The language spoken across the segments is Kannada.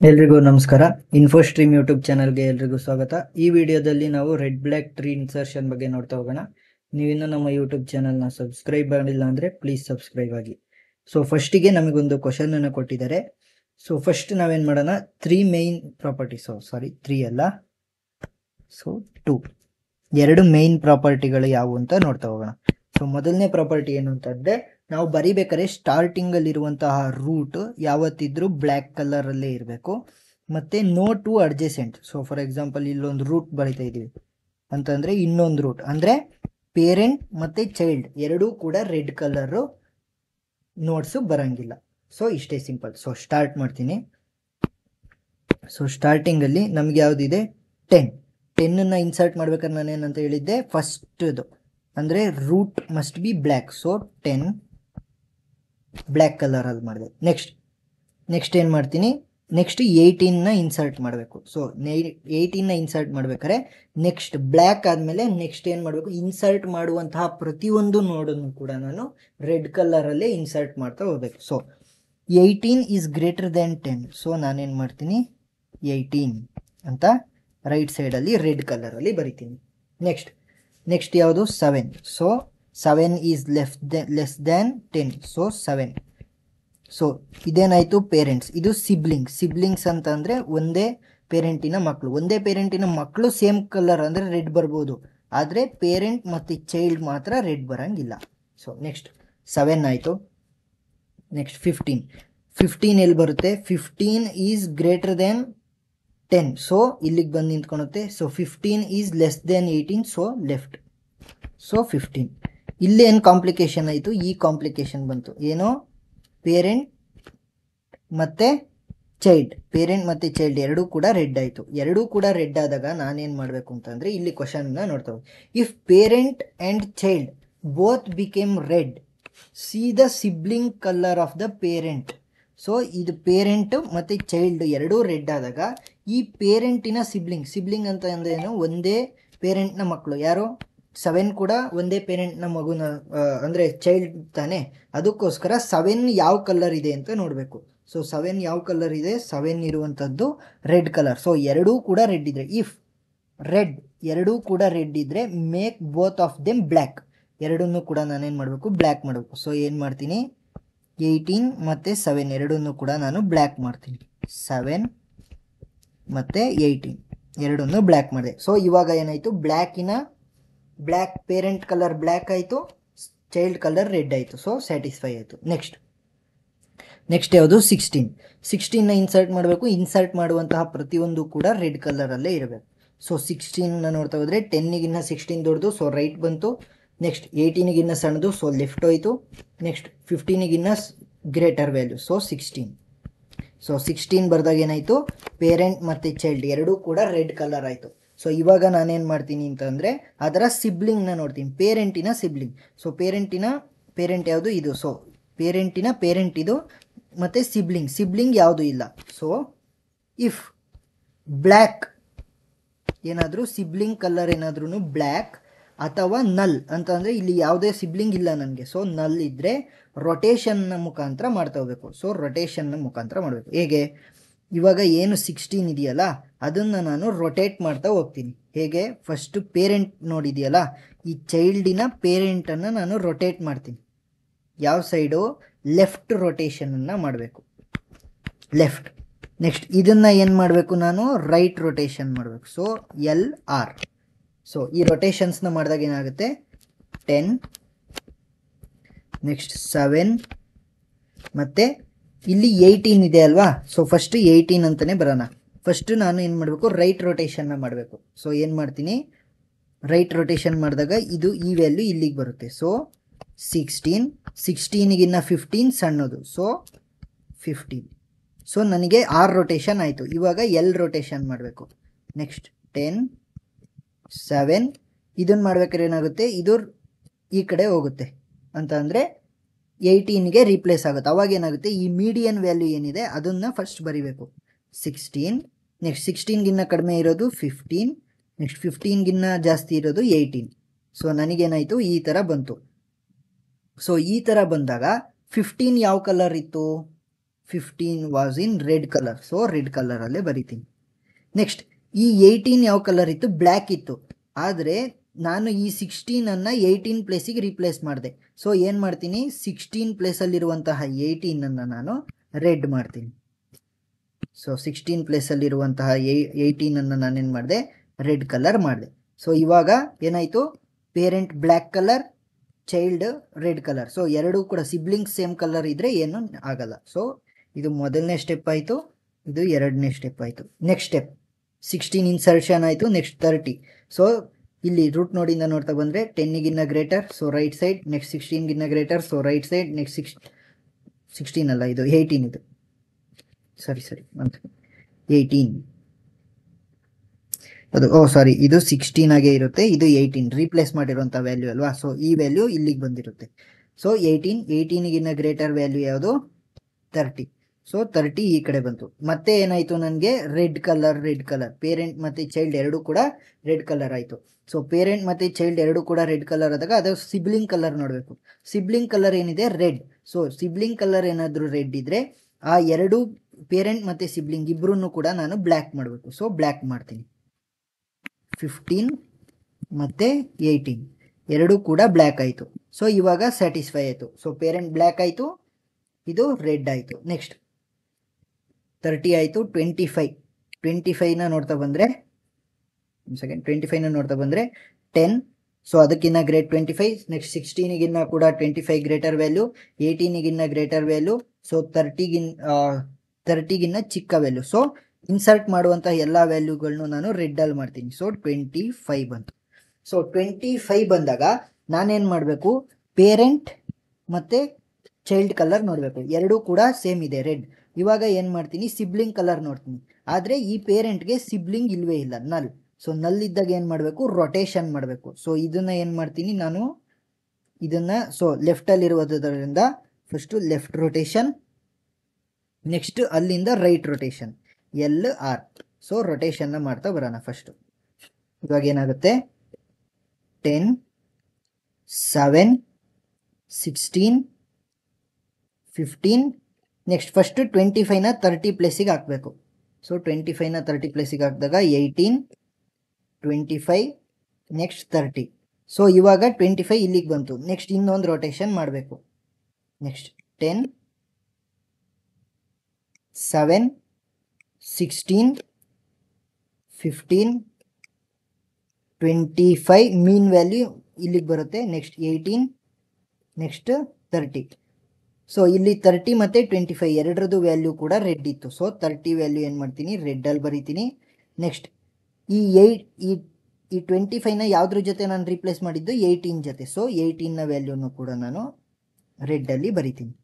ಎಲ್ರಿಗೂ ನಮಸ್ಕಾರ. ಇನ್ಫೋಸ್ಟ್ರೀಮ್ ಯೂಟ್ಯೂಬ್ ಚಾನಲ್ಗೆ ಎಲ್ರಿಗೂ ಸ್ವಾಗತ. ಈ ವಿಡಿಯೋದಲ್ಲಿ ನಾವು ರೆಡ್ ಬ್ಲ್ಯಾಕ್ ಟ್ರೀ ಇನ್ಸರ್ಷನ್ ಬಗ್ಗೆ ನೋಡ್ತಾ ಹೋಗೋಣ. ನೀವಿನ್ನೂ ನಮ್ಮ ಯೂಟ್ಯೂಬ್ ಚಾನಲ್ನ ಸಬ್ಸ್ಕ್ರೈಬ್ ಮಾಡಿಲ್ಲ ಅಂದರೆ ಪ್ಲೀಸ್ ಸಬ್ಸ್ಕ್ರೈಬ್ ಆಗಿ. ಸೊ ಫಸ್ಟಿಗೆ ನಮಗೊಂದು ಕ್ವಶನ್ ಅನ್ನು ಕೊಟ್ಟಿದ್ದಾರೆ. ಸೊ ಫಸ್ಟ್ ನಾವೇನು ಮಾಡೋಣ, ತ್ರೀ ಮೇನ್ ಪ್ರಾಪರ್ಟೀಸ್, ತ್ರೀ ಅಲ್ಲ, ಸೊ ಎರಡು ಮೇನ್ ಪ್ರಾಪರ್ಟಿಗಳು ಯಾವುವು ಅಂತ ನೋಡ್ತಾ ಹೋಗೋಣ. ಸೊ ಮೊದಲನೇ ಪ್ರಾಪರ್ಟಿ ಏನು ಅಂತಂದರೆ, ನಾವು ಬರಿಬೇಕಾದ್ರೆ ಸ್ಟಾರ್ಟಿಂಗಲ್ಲಿರುವಂತಹ ರೂಟ್ ಯಾವತ್ತಿದ್ರೂ ಬ್ಲ್ಯಾಕ್ ಕಲರಲ್ಲೇ ಇರಬೇಕು. ಮತ್ತು no two adjacent. So for example ಇಲ್ಲೊಂದು ರೂಟ್ ಬರಿತಾ ಇದ್ದೀವಿ ಅಂತಂದರೆ ಇನ್ನೊಂದು ರೂಟ್ ಅಂದರೆ ಪೇರೆಂಟ್ ಮತ್ತು ಚೈಲ್ಡ್ ಎರಡೂ ಕೂಡ ರೆಡ್ ಕಲರು ನೋಟ್ಸು ಬರೋಂಗಿಲ್ಲ. ಸೊ ಇಷ್ಟೇ ಸಿಂಪಲ್. ಸೊ ಸ್ಟಾರ್ಟ್ ಮಾಡ್ತೀನಿ. ಸೊ ಸ್ಟಾರ್ಟಿಂಗಲ್ಲಿ ನಮ್ಗೆ ಯಾವುದಿದೆ, 10 ಇನ್ಸರ್ಟ್ ಮಾಡ್ಬೇಕಾದ್ರೆ ನಾನೇನಂತ ಹೇಳಿದ್ದೆ, ಫಸ್ಟ್ದು ಅಂದರೆ root must be black. So 10 black ಕಲರಲ್ಲಿ ಮಾಡಿದೆ. ನೆಕ್ಸ್ಟ್ ಏನು ಮಾಡ್ತೀನಿ, ನೆಕ್ಸ್ಟ್ 18ನ ಇನ್ಸರ್ಟ್ ಮಾಡಬೇಕು. ಸೊ 18ನ ಇನ್ಸರ್ಟ್ ಮಾಡ್ಬೇಕಾದ್ರೆ ನೆಕ್ಸ್ಟ್ ಬ್ಲ್ಯಾಕ್ ಆದಮೇಲೆ ನೆಕ್ಸ್ಟ್ ಏನು ಮಾಡಬೇಕು, ಇನ್ಸರ್ಟ್ ಮಾಡುವಂತಹ ಪ್ರತಿಯೊಂದು ನೋಡನ್ನು ಕೂಡ ನಾನು ರೆಡ್ ಕಲರಲ್ಲೇ ಇನ್ಸರ್ಟ್ ಮಾಡ್ತಾ ಹೋಗ್ಬೇಕು. So 18 is greater than 10. So ನಾನೇನು ಮಾಡ್ತೀನಿ, 18 ಅಂತ ರೈಟ್ ಸೈಡಲ್ಲಿ ರೆಡ್ ಕಲರಲ್ಲಿ ಬರಿತೀನಿ. ನೆಕ್ಸ್ಟ್ ಯಾವುದು, 7. So 7 is less than 10. So 7. So ಇದೇನಾಯಿತು, ಪೇರೆಂಟ್ಸ್. ಇದು ಸಿಬ್ಲಿಂಗ್ಸ್ ಅಂತ ಅಂದರೆ ಒಂದೇ ಪೇರೆಂಟಿನ ಮಕ್ಕಳು ಸೇಮ್ ಕಲರ್ ಅಂದರೆ ರೆಡ್ ಬರ್ಬೋದು, ಆದರೆ ಪೇರೆಂಟ್ ಮತ್ತು ಚೈಲ್ಡ್ ಮಾತ್ರ ರೆಡ್ ಬರೋಂಗಿಲ್ಲ. ಸೊ ನೆಕ್ಸ್ಟ್ 7 ಆಯಿತು. ನೆಕ್ಸ್ಟ್ 15 ಎಲ್ಲಿ ಬರುತ್ತೆ, 15 ಈಸ್ ಗ್ರೇಟರ್ ದ್ಯಾನ್ 10. ಸೊ ಇಲ್ಲಿಗೆ ಬಂದು ನಿಂತ್ಕೊಳುತ್ತೆ. So 15 is less than 18. So left. So 15 ಇಲ್ಲಿ ಏನು ಕಾಂಪ್ಲಿಕೇಶನ್ ಆಯಿತು, ಈ ಕಾಂಪ್ಲಿಕೇಶನ್ ಬಂತು. ಏನೋ ಪೇರೆಂಟ್ ಮತ್ತು ಚೈಲ್ಡ್ ಎರಡೂ ಕೂಡ ರೆಡ್ ಆಯಿತು. ಎರಡೂ ಕೂಡ ರೆಡ್ ಆದಾಗ ನಾನೇನು ಮಾಡಬೇಕು ಅಂತಂದರೆ, ಇಲ್ಲಿ ಕ್ವಶನ್ನ ನೋಡ್ತಾ ಹೋಗಿ, if parent and child both became red, C the sibling colour of the parent. So ಇದು ಪೇರೆಂಟು ಮತ್ತು ಚೈಲ್ಡ್ ಎರಡೂ ರೆಡ್ ಆದಾಗ ಈ ಪೇರೆಂಟಿನ ಸಿಬ್ಲಿಂಗ್ ಅಂತ ಅಂದ್ರೇನು, ಒಂದೇ ಪೇರೆಂಟ್ನ ಮಕ್ಕಳು. ಯಾರು, 7 ಕೂಡ ಒಂದೇ ಪೇರೆಂಟ್ನ ಮಗುನ ಅಂದರೆ ಚೈಲ್ಡ್ ತಾನೆ. ಅದಕ್ಕೋಸ್ಕರ 7 ಯಾವ ಕಲರ್ ಇದೆ ಅಂತ ನೋಡಬೇಕು. ಸೊ 7 ಯಾವ ಕಲರ್ ಇದೆ, 7 ಇರುವಂಥದ್ದು ರೆಡ್ ಕಲರ್. ಸೊ ಎರಡೂ ಕೂಡ ರೆಡ್ ಇದ್ದರೆ, ಇಫ್ ರೆಡ್ ಎರಡೂ ಕೂಡ ರೆಡ್ ಇದ್ದರೆ make both of them black. ಎರಡನ್ನೂ ಕೂಡ ನಾನೇನು ಮಾಡಬೇಕು, ಬ್ಲ್ಯಾಕ್ ಮಾಡಬೇಕು. ಸೊ ಏನು ಮಾಡ್ತೀನಿ, 18 ಮತ್ತು 7 ಎರಡನ್ನೂ ಕೂಡ ನಾನು ಬ್ಲ್ಯಾಕ್ ಮಾಡ್ತೀನಿ. 7 ಮತ್ತು 18 ಎರಡನ್ನೂ ಬ್ಲ್ಯಾಕ್ ಮಾಡಿದೆ. ಸೊ ಇವಾಗ ಏನಾಯಿತು, ಬ್ಲ್ಯಾಕ್ ಪೇರೆಂಟ್ ಕಲರ್ ಬ್ಲ್ಯಾಕ್ ಆಯಿತು, ಚೈಲ್ಡ್ ಕಲರ್ ರೆಡ್ ಆಯಿತು. ಸೊ ಸ್ಯಾಟಿಸ್ಫೈ ಆಯಿತು. ನೆಕ್ಸ್ಟ್ ಯಾವುದು, 16ನ ಇನ್ಸರ್ಟ್ ಮಾಡಬೇಕು. ಇನ್ಸರ್ಟ್ ಮಾಡುವಂತಹ ಪ್ರತಿಯೊಂದು ಕೂಡ ರೆಡ್ ಕಲರಲ್ಲೇ ಇರಬೇಕು. ಸೊ 16ನ ನೋಡ್ತಾ ಹೋದರೆ 10ಗಿನ್ನ 16 ದೊಡ್ಡದು, ಸೊ ರೈಟ್ ಬಂತು. ನೆಕ್ಸ್ಟ್ 18ಗಿನ್ನ ಸಣ್ಣದು, ಸೊ ಲೆಫ್ಟ್ ಹೋಯಿತು. ನೆಕ್ಸ್ಟ್ 15ಗಿನ್ನ ಗ್ರೇಟರ್ ವ್ಯಾಲ್ಯೂ, ಸೊ 16. ಸೊ 16 ಬರೆದಾಗ ಏನಾಯಿತು, ಪೇರೆಂಟ್ ಮತ್ತು ಚೈಲ್ಡ್ ಎರಡೂ ಕೂಡ ರೆಡ್ ಕಲರ್ ಆಯಿತು. ಸೊ ಇವಾಗ ನಾನೇನು ಮಾಡ್ತೀನಿ ಅಂತಂದರೆ, ಅದರ ಸಿಬ್ಲಿಂಗ್ನ ನೋಡ್ತೀನಿ, ಪೇರೆಂಟಿನ ಸಿಬ್ಲಿಂಗ್. ಸೊ ಪೇರೆಂಟ್ ಯಾವುದು, ಇದು. ಸೊ ಪೇರೆಂಟ್ ಇದು ಮತ್ತು ಸಿಬ್ಲಿಂಗ್ ಯಾವುದು ಇಲ್ಲ. ಸೊ ಇಫ್ ಬ್ಲ್ಯಾಕ್ ಏನಾದರೂ ಸಿಬ್ಲಿಂಗ್ ಕಲರ್ ಏನಾದ್ರೂ ಬ್ಲ್ಯಾಕ್ ಅಥವಾ ನಲ್ ಅಂತಂದರೆ, ಇಲ್ಲಿ ಯಾವುದೇ ಸಿಬ್ಲಿಂಗ್ ಇಲ್ಲ ನನಗೆ. ಸೊ ನಲ್ ಇದ್ದರೆ ರೊಟೇಷನ್ನ ಮುಖಾಂತರ ಮಾಡ್ತಾ ಹೋಗ್ಬೇಕು. ಸೊ ರೊಟೇಷನ್ನ ಮುಖಾಂತರ ಮಾಡಬೇಕು. ಹೇಗೆ, ಇವಾಗ ಏನು 16 ಇದೆಯಲ್ಲ ಅದನ್ನು ನಾನು ರೊಟೇಟ್ ಮಾಡ್ತಾ ಹೋಗ್ತೀನಿ. ಹೇಗೆ, ಫಸ್ಟು ಪೇರೆಂಟ್ ನೋಡಿದೆಯಲ್ಲ, ಈ ಚೈಲ್ಡಿನ ಪೇರೆಂಟನ್ನು ನಾನು ರೊಟೇಟ್ ಮಾಡ್ತೀನಿ. ಯಾವ ಸೈಡು, ಲೆಫ್ಟ್ ರೊಟೇಷನನ್ನು ಮಾಡಬೇಕು, ಲೆಫ್ಟ್. ನೆಕ್ಸ್ಟ್ ಇದನ್ನು ಏನು ಮಾಡಬೇಕು, ನಾನು ರೈಟ್ ರೊಟೇಷನ್ ಮಾಡಬೇಕು. So LR. ಸೊ ಈ ರೊಟೇಷನ್ಸ್ನ ಮಾಡಿದಾಗ ಏನಾಗುತ್ತೆ, 10, ನೆಕ್ಸ್ಟ್ 7 ಮತ್ತು ಇಲ್ಲಿ 18 ಇದೆ ಅಲ್ವಾ. ಸೊ ಫಸ್ಟು 18 ಅಂತಲೇ ಬರೋಣ. ಫಸ್ಟು ನಾನು ಏನು ಮಾಡಬೇಕು, ರೈಟ್ ರೊಟೇಷನ್ನ ಮಾಡಬೇಕು. ಸೊ ಏನು ಮಾಡ್ತೀನಿ, ರೈಟ್ ರೊಟೇಷನ್ ಮಾಡಿದಾಗ ಇದು ಈ ವ್ಯಾಲ್ಯೂ ಇಲ್ಲಿಗೆ ಬರುತ್ತೆ. ಸೊ 16ಗಿನ್ನ 15 ಸಣ್ಣದು, ಸೊ 15. ಸೊ ನನಗೆ 6 ರೊಟೇಷನ್ ಆಯಿತು. ಇವಾಗ L ರೊಟೇಷನ್ ಮಾಡಬೇಕು. ನೆಕ್ಸ್ಟ್ 10, 7 ಇದನ್ನು ಮಾಡ್ಬೇಕಾದ್ರೆ ಏನಾಗುತ್ತೆ, ಇದು ಈ ಕಡೆ ಹೋಗುತ್ತೆ ಅಂತ ಅಂದರೆ 18ಗೆ ರೀಪ್ಲೇಸ್ ಆಗುತ್ತೆ. ಅವಾಗ ಏನಾಗುತ್ತೆ, ಈ ಮೀಡಿಯನ್ ವ್ಯಾಲ್ಯೂ ಏನಿದೆ ಅದನ್ನು ಫಸ್ಟ್ ಬರಿಬೇಕು. 16, ನೆಕ್ಸ್ಟ್ 16ಗಿನ್ನ ಕಡಿಮೆ ಇರೋದು 15, ನೆಕ್ಸ್ಟ್ 15ಗಿನ್ನ ಜಾಸ್ತಿ ಇರೋದು 18. ಸೊ ನನಗೇನಾಯಿತು, ಈ ಥರ ಬಂತು. ಸೊ ಈ ಥರ ಬಂದಾಗ 15 ಯಾವ ಕಲರ್ ಇತ್ತು, 15 was in red colour. So red ಕಲರಲ್ಲೇ ಬರಿತೀನಿ. ನೆಕ್ಸ್ಟ್ ಈ 18 ಯಾವ ಕಲರ್ ಇತ್ತು? ಬ್ಲ್ಯಾಕ್ ಇತ್ತು. ಆದರೆ ನಾನು ಈ 16 18 ಪ್ಲೇಸಿಗೆ ರೀಪ್ಲೇಸ್ ಮಾಡಿದೆ. ಸೊ ಏನು ಮಾಡ್ತೀನಿ, 16 ಪ್ಲೇಸಲ್ಲಿರುವಂತಹ 18 ನಾನು ರೆಡ್ ಮಾಡ್ತೀನಿ. ಸೊ 16 ಪ್ಲೇಸಲ್ಲಿರುವಂತಹ 18 ನಾನೇನು ಮಾಡಿದೆ, ರೆಡ್ ಕಲರ್ ಮಾಡಿದೆ. ಸೊ ಇವಾಗ ಏನಾಯಿತು, parent black colour, child red colour. So ಎರಡೂ ಕೂಡ ಸಿಬ್ಲಿಂಗ್ಸ್ ಸೇಮ್ ಕಲರ್ ಇದ್ದರೆ ಏನು ಆಗಲ್ಲ. ಸೊ ಇದು ಮೊದಲನೇ ಸ್ಟೆಪ್ ಆಯಿತು, ಇದು ಎರಡನೇ ಸ್ಟೆಪ್ ಆಯಿತು. ನೆಕ್ಸ್ಟ್ ಸ್ಟೆಪ್ 16 ಇನ್ಸರ್ಷನ್ ಆಯಿತು. ನೆಕ್ಸ್ಟ್ 30. ಸೊ ಇಲ್ಲಿ ರೂಟ್ ನೋಡಿಂದ ನೋಡ್ತಾ ಬಂದರೆ 10ಗಿನ್ನ greater, so right side. Next 16ಗಿನ್ನ greater, so right side. Next 16 ಅಲ್ಲ, ಇದು 18 ಇದು, ಸರಿ 18 ಅದು, ಸಾರಿ, ಇದು 16 ಆಗೇ ಇರುತ್ತೆ, ಇದು 18 ರೀಪ್ಲೇಸ್ ಮಾಡಿರುವಂಥ ವ್ಯಾಲ್ಯೂ ಅಲ್ವಾ. ಸೊ ಈ ವ್ಯಾಲ್ಯೂ ಇಲ್ಲಿಗೆ ಬಂದಿರುತ್ತೆ. ಸೊ 18ಗಿನ್ನ ಗ್ರೇಟರ್ ವ್ಯಾಲ್ಯೂ ಯಾವುದು? 30. ಸೊ 30 ಈ ಕಡೆ ಬಂತು. ಮತ್ತೆ ಏನಾಯಿತು, ನನಗೆ ರೆಡ್ ಕಲರ್ ಪೇರೆಂಟ್ ಮತ್ತು ಚೈಲ್ಡ್ ಎರಡೂ ಕೂಡ ರೆಡ್ ಕಲರ್ ಆಯಿತು. ಸೊ ಪೇರೆಂಟ್ ಮತ್ತು ಚೈಲ್ಡ್ ಎರಡೂ ಕೂಡ ರೆಡ್ ಕಲರ್ ಆದಾಗ ಅದು ಸಿಬ್ಲಿಂಗ್ ಕಲರ್ ನೋಡಬೇಕು. ಸಿಬ್ಲಿಂಗ್ ಕಲರ್ ಏನಿದೆ? ರೆಡ್. ಸೊ ಸಿಬ್ಲಿಂಗ್ ಕಲರ್ ಏನಾದರೂ ರೆಡ್ ಇದ್ದರೆ ಆ ಎರಡು ಪೇರೆಂಟ್ ಮತ್ತು ಸಿಬ್ಲಿಂಗ್ ಇಬ್ಬರೂ ಕೂಡ ನಾನು ಬ್ಲ್ಯಾಕ್ ಮಾಡಬೇಕು. ಸೊ ಬ್ಲ್ಯಾಕ್ ಮಾಡ್ತೀನಿ. 15 ಮತ್ತು 18 ಎರಡೂ ಕೂಡ ಬ್ಲ್ಯಾಕ್ ಆಯಿತು. ಸೊ ಇವಾಗ ಸ್ಯಾಟಿಸ್ಫೈ ಆಯಿತು. ಸೊ ಪೇರೆಂಟ್ ಬ್ಲ್ಯಾಕ್ ಆಯಿತು, ಇದು ರೆಡ್ ಆಯಿತು. ನೆಕ್ಸ್ಟ್ 30 ಆಯಿತು. 25ನ ನೋಡ್ತಾ ಬಂದರೆ 25ನ ನೋಡ್ತಾ ಬಂದರೆ 10. ಸೊ ಅದಕ್ಕಿಂತ ಗ್ರೇಟ್ 25. ನೆಕ್ಸ್ಟ್ 16ಗಿನ್ನ ಕೂಡ 25 ಗ್ರೇಟರ್ ವ್ಯಾಲ್ಯೂ, 18ಗಿನ್ನ ಗ್ರೇಟರ್ ವ್ಯಾಲ್ಯೂ. ಸೊ 30ಗಿನ್ನ ಚಿಕ್ಕ ವ್ಯಾಲ್ಯೂ. ಸೊ ಇನ್ಸರ್ಟ್ ಮಾಡುವಂಥ ಎಲ್ಲ ವ್ಯಾಲ್ಯೂಗಳನ್ನು ನಾನು ರೆಡ್ಡಲ್ಲಿ ಮಾಡ್ತೀನಿ. ಸೊ 25 ಬಂತು. ಸೊ 25 ಬಂದಾಗ ನಾನೇನು ಮಾಡಬೇಕು, ಪೇರೆಂಟ್ ಮತ್ತು ಚೈಲ್ಡ್ ಕಲರ್ ನೋಡಬೇಕು. ಎರಡೂ ಕೂಡ ಸೇಮ್ ಇದೆ, ರೆಡ್. ಇವಾಗ ಏನು ಮಾಡ್ತೀನಿ, ಸಿಬ್ಲಿಂಗ್ ಕಲರ್ ನೋಡ್ತೀನಿ. ಆದರೆ ಈ ಪೇರೆಂಟ್ಗೆ ಸಿಬ್ಲಿಂಗ್ ಇಲ್ವೇ ಇಲ್ಲ, ನಲ್. ಸೊ ನಲ್ ಇದ್ದಾಗ ಏನು ಮಾಡಬೇಕು, ರೊಟೇಷನ್ ಮಾಡಬೇಕು. ಸೊ ಇದನ್ನು ಏನು ಮಾಡ್ತೀನಿ ನಾನು, ಇದನ್ನು ಸೊ ಲೆಫ್ಟಲ್ಲಿರುವುದರಿಂದ ಫಸ್ಟು ಲೆಫ್ಟ್ ರೊಟೇಷನ್, ನೆಕ್ಸ್ಟ್ ಅಲ್ಲಿಂದ ರೈಟ್ ರೊಟೇಷನ್, LR. ಸೊ ರೊಟೇಷನ್ನ ಮಾಡ್ತಾ ಬರೋಣ ಫಸ್ಟು. ಇವಾಗ ಏನಾಗುತ್ತೆ, 10, 7, 16, 15. ನೆಕ್ಸ್ಟ್ ಫಸ್ಟು 25ನ 30 ಪ್ಲೇಸಿಗೆ ಹಾಕಬೇಕು. ಸೊ 25ನ 30 ಪ್ಲೇಸಿಗೆ ಹಾಕಿದಾಗ 18, 25, ನೆಕ್ಸ್ಟ್ 30. ಸೊ ಇವಾಗ 25 ಇಲ್ಲಿಗೆ ಬಂತು. ನೆಕ್ಸ್ಟ್ ಇನ್ನೊಂದು ರೊಟೇಷನ್ ಮಾಡಬೇಕು. ನೆಕ್ಸ್ಟ್ 10, 7, 16, 15, 25 ಮೀನ್ ವ್ಯಾಲ್ಯೂ ಇಲ್ಲಿಗೆ ಬರುತ್ತೆ. Next 18, next 30. ಸೊ ಇಲ್ಲಿ 30 ಮತ್ತು 25 ಎರಡರದ್ದು ವ್ಯಾಲ್ಯೂ ಕೂಡ ರೆಡ್ ಇತ್ತು. ಸೊ 30 ವ್ಯಾಲ್ಯೂ ಏನು ಮಾಡ್ತೀನಿ, ರೆಡ್ಡಲ್ಲಿ ಬರೀತೀನಿ. ನೆಕ್ಸ್ಟ್ ಈ 25ನ ಯಾವುದ್ರ ಜೊತೆ ನಾನು ರೀಪ್ಲೇಸ್ ಮಾಡಿದ್ದು, 18 ಜೊತೆ. ಸೊ 18ನ ವ್ಯಾಲ್ಯೂನು ಕೂಡ ನಾನು ರೆಡ್ಡಲ್ಲಿ ಬರಿತೀನಿ.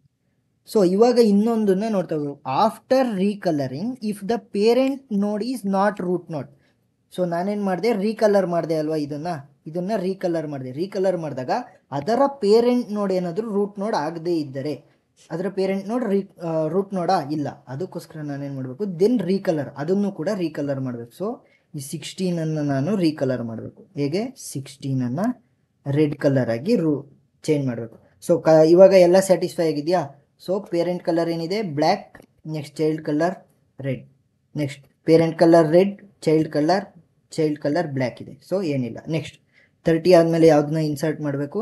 ಸೊ ಇವಾಗ ಇನ್ನೊಂದನ್ನು ನೋಡ್ತಾ ಹೋಗ್ಬೇಕು. ಆಫ್ಟರ್ ರೀಕಲರಿಂಗ್ ಇಫ್ ದ ಪೇರೆಂಟ್ ನೋಡ್ ಈಸ್ ನಾಟ್ ರೂಟ್ ನೋಡ್. ಸೊ ನಾನೇನು ಮಾಡಿದೆ, ರೀಕಲರ್ ಮಾಡಿದೆ ಅಲ್ವಾ, ಇದನ್ನು ರೀಕಲರ್ ಮಾಡಿದೆ. ರೀಕಲರ್ ಮಾಡಿದಾಗ ಅದರ ಪೇರೆಂಟ್ ನೋಡ್ ಏನಾದರೂ ರೂಟ್ ನೋಡ್ ಆಗದೇ ಇದ್ದರೆ, ಅದರ ಪೇರೆಂಟ್ ನೋಡ್ ರೂಟ್ ನೋಡಾ ಇಲ್ಲ, ಅದಕ್ಕೋಸ್ಕರ ನಾನೇನು ಮಾಡಬೇಕು, ದೆನ್ ರೀಕಲರ್, ಅದನ್ನು ಕೂಡ ರೀಕಲರ್ ಮಾಡಬೇಕು. ಸೊ ಈ 16 ನಾನು ರೀಕಲರ್ ಮಾಡಬೇಕು. ಹೇಗೆ, 16 ರೆಡ್ ಕಲರ್ ಆಗಿ ಚೇಂಜ್ ಮಾಡಬೇಕು. ಸೊ ಇವಾಗ ಎಲ್ಲ ಸ್ಯಾಟಿಸ್ಫೈ ಆಗಿದೆಯಾ? ಸೊ ಪೇರೆಂಟ್ ಕಲರ್ ಏನಿದೆ, black. Next child colour red. Next parent colour red, child colour black ಇದೆ. ಸೊ ಏನಿಲ್ಲ. ನೆಕ್ಸ್ಟ್ 30 ಆದಮೇಲೆ ಯಾವುದನ್ನ ಇನ್ಸರ್ಟ್ ಮಾಡಬೇಕು?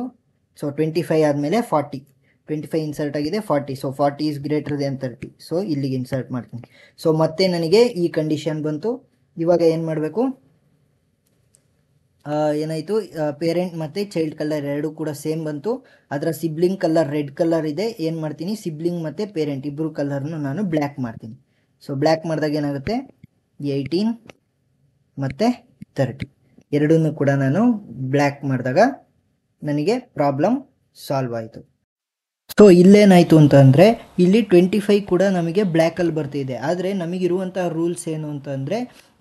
ಸೊ 25 ಆದಮೇಲೆ 40. 25 ಇನ್ಸರ್ಟ್ ಆಗಿದೆ, 40. So 40 is greater then 30. So ಇಲ್ಲಿಗೆ ಇನ್ಸರ್ಟ್ ಮಾಡ್ತೀನಿ. ಸೊ ಮತ್ತೆ ನನಗೆ ಈ ಕಂಡೀಷನ್ ಬಂತು. ಇವಾಗ ಏನು ಮಾಡಬೇಕು, ಏನಾಯಿತು, ಪೇರೆಂಟ್ ಮತ್ತು ಚೈಲ್ಡ್ ಕಲರ್ ಎರಡೂ ಕೂಡ ಸೇಮ್ ಬಂತು. ಅದರ ಸಿಬ್ಲಿಂಗ್ ಕಲರ್ ರೆಡ್ ಕಲರ್ ಇದೆ. ಏನು ಮಾಡ್ತೀನಿ, ಸಿಬ್ಲಿಂಗ್ ಮತ್ತು ಪೇರೆಂಟ್ ಇಬ್ಬರು ಕಲರ್ನು ನಾನು ಬ್ಲ್ಯಾಕ್ ಮಾಡ್ತೀನಿ. ಸೊ ಬ್ಲ್ಯಾಕ್ ಮಾಡಿದಾಗ ಏನಾಗುತ್ತೆ, 18 ಮತ್ತು 30 ಎರಡನ್ನೂ ಕೂಡ ನಾನು ಬ್ಲ್ಯಾಕ್ ಮಾಡಿದಾಗ ನನಗೆ ಪ್ರಾಬ್ಲಮ್ ಸಾಲ್ವ್ ಆಯಿತು. ಸೊ ಇಲ್ಲೇನಾಯಿತು ಅಂತಂದರೆ, ಇಲ್ಲಿ 25 ಕೂಡ ನಮಗೆ ಬ್ಲ್ಯಾಕಲ್ಲಿ ಬರ್ತಿದೆ. ಆದರೆ ನಮಗಿರುವಂಥ ರೂಲ್ಸ್ ಏನು ಅಂತಂದರೆ,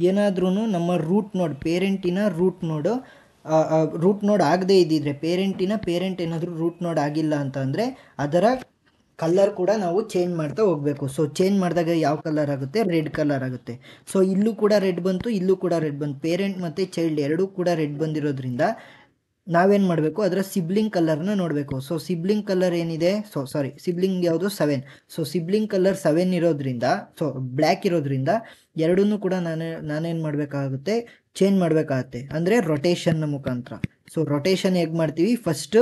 ಏನಾದ್ರೂ ನಮ್ಮ ರೂಟ್ ನೋಡ್, ಪೇರೆಂಟಿನ ರೂಟ್ ನೋಡ್ ಆಗದೇ ಇದ್ದಿದ್ರೆ, ಪೇರೆಂಟ್ ಏನಾದರೂ ರೂಟ್ ನೋಡ್ ಆಗಿಲ್ಲ ಅಂತಂದರೆ ಅದರ ಕಲರ್ ಕೂಡ ನಾವು ಚೇಂಜ್ ಮಾಡ್ತಾ ಹೋಗಬೇಕು. ಸೊ ಚೇಂಜ್ ಮಾಡಿದಾಗ ಯಾವ ಕಲರ್ ಆಗುತ್ತೆ, ರೆಡ್ ಕಲರ್ ಆಗುತ್ತೆ. ಸೊ ಇಲ್ಲೂ ಕೂಡ ರೆಡ್ ಬಂತು, ಇಲ್ಲೂ ಕೂಡ ರೆಡ್ ಬಂತು. ಪೇರೆಂಟ್ ಮತ್ತು ಚೈಲ್ಡ್ ಎರಡೂ ಕೂಡ ರೆಡ್ ಬಂದಿರೋದ್ರಿಂದ ನಾವೇನು ಮಾಡಬೇಕು, ಅದರ ಸಿಬ್ಲಿಂಗ್ ಕಲರ್ನ ನೋಡಬೇಕು. ಸೊ ಸಿಬ್ಲಿಂಗ್ ಕಲರ್ ಏನಿದೆ, ಸಿಬ್ಲಿಂಗ್ ಯಾವುದು 7. ಸೊ ಸಿಬ್ಲಿಂಗ್ ಕಲರ್ 7 ಇರೋದ್ರಿಂದ, ಬ್ಲ್ಯಾಕ್ ಇರೋದ್ರಿಂದ ಎರಡನ್ನೂ ಕೂಡ ನಾನೇನು ಮಾಡಬೇಕಾಗುತ್ತೆ, ಚೇಂಜ್ ಮಾಡಬೇಕಾಗತ್ತೆ, ಅಂದರೆ ರೊಟೇಷನ್ನ ಮುಖಾಂತರ. ಸೊ ರೊಟೇಷನ್ ಹೇಗೆ ಮಾಡ್ತೀವಿ, ಫಸ್ಟು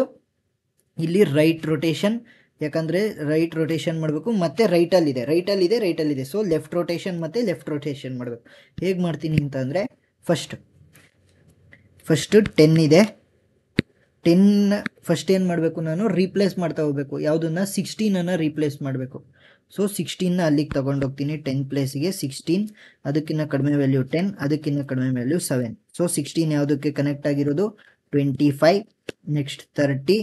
ಇಲ್ಲಿ ರೈಟ್ ರೊಟೇಷನ್, ಯಾಕಂದರೆ ರೈಟ್ ರೊಟೇಷನ್ ಮಾಡಬೇಕು, ಮತ್ತು ರೈಟಲ್ಲಿದೆ. ಸೊ ಲೆಫ್ಟ್ ರೊಟೇಷನ್ ಮತ್ತು ಲೆಫ್ಟ್ ರೊಟೇಷನ್ ಮಾಡಬೇಕು. ಹೇಗೆ ಮಾಡ್ತೀನಿ ಅಂತ ಅಂದರೆ, ಫಸ್ಟು 10 ಇದೆ, 10 ಫಸ್ಟ್ ಏನು ಮಾಡಬೇಕು, ನಾನು ರೀಪ್ಲೇಸ್ ಮಾಡ್ತಾ ಹೋಗ್ಬೇಕು. ಯಾವುದನ್ನು, 16 ರೀಪ್ಲೇಸ್ ಮಾಡಬೇಕು. ಸೊ 16 ಅಲ್ಲಿಗೆ ತೊಗೊಂಡೋಗ್ತೀನಿ, 10 ಪ್ಲೇಸಿಗೆ 16, ಅದಕ್ಕಿಂತ ಕಡಿಮೆ ವ್ಯಾಲ್ಯೂ 10, ಅದಕ್ಕಿಂತ ಕಡಿಮೆ ವ್ಯಾಲ್ಯೂ 7. ಸೊ 16 ಯಾವುದಕ್ಕೆ ಕನೆಕ್ಟ್ ಆಗಿರೋದು, 25, ನೆಕ್ಸ್ಟ್ 30,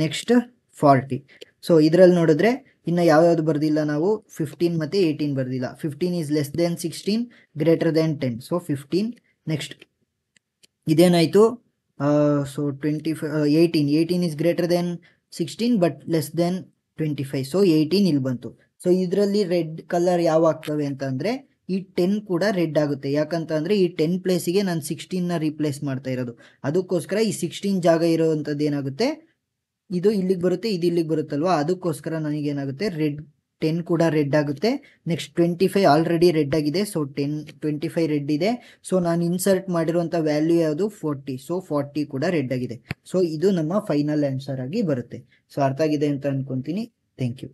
ನೆಕ್ಸ್ಟ್ 40. ಸೊ ಇದರಲ್ಲಿ ನೋಡಿದ್ರೆ ಇನ್ನು ಯಾವ್ಯಾವುದು ಬರ್ದಿಲ್ಲ ನಾವು, 15 ಮತ್ತು 18 ಬರ್ದಿಲ್ಲ. 15 is less than 16, greater than 10. So 15. Next ಇದೇನಾಯಿತು, so 18 is greater than 16 but less than 25. So 18 ಇಲ್ಲಿ ಬಂತು. ಸೊ ಇದರಲ್ಲಿ ರೆಡ್ ಕಲರ್ ಯಾವ ಆಗ್ತವೆ ಅಂತ ಅಂದರೆ, ಈ 10 ಕೂಡ ರೆಡ್ ಆಗುತ್ತೆ. ಯಾಕಂತ ಅಂದರೆ ಈ 10 ಪ್ಲೇಸಿಗೆ ನಾನು 16ನ ರೀಪ್ಲೇಸ್ ಮಾಡ್ತಾ ಇರೋದು. ಅದಕ್ಕೋಸ್ಕರ ಈ 16 ಜಾಗ ಇರೋವಂಥದ್ದು ಏನಾಗುತ್ತೆ, ಇದು ಇಲ್ಲಿಗೆ ಬರುತ್ತೆ, ಇದು ಇಲ್ಲಿಗೆ ಬರುತ್ತಲ್ವಾ, ಅದಕ್ಕೋಸ್ಕರ ನನಗೇನಾಗುತ್ತೆ, 10 ಕೂಡ ರೆಡ್ ಆಗುತ್ತೆ. ನೆಕ್ಸ್ಟ್ 25 ಆಲ್ರೆಡಿ ರೆಡ್ ಆಗಿದೆ. ಸೊ 25 ರೆಡ್ ಇದೆ. ಸೊ ನಾನು ಇನ್ಸರ್ಟ್ ಮಾಡಿರುವಂಥ ವ್ಯಾಲ್ಯೂ ಯಾವುದು, 40. ಸೊ 40 ಕೂಡ ರೆಡ್ ಆಗಿದೆ. ಸೊ ಇದು ನಮ್ಮ ಫೈನಲ್ ಆನ್ಸರ್ ಆಗಿ ಬರುತ್ತೆ. ಸೊ ಅರ್ಥ ಆಗಿದೆ ಅಂತ ಅನ್ಕೊಂತೀನಿ. Thank you.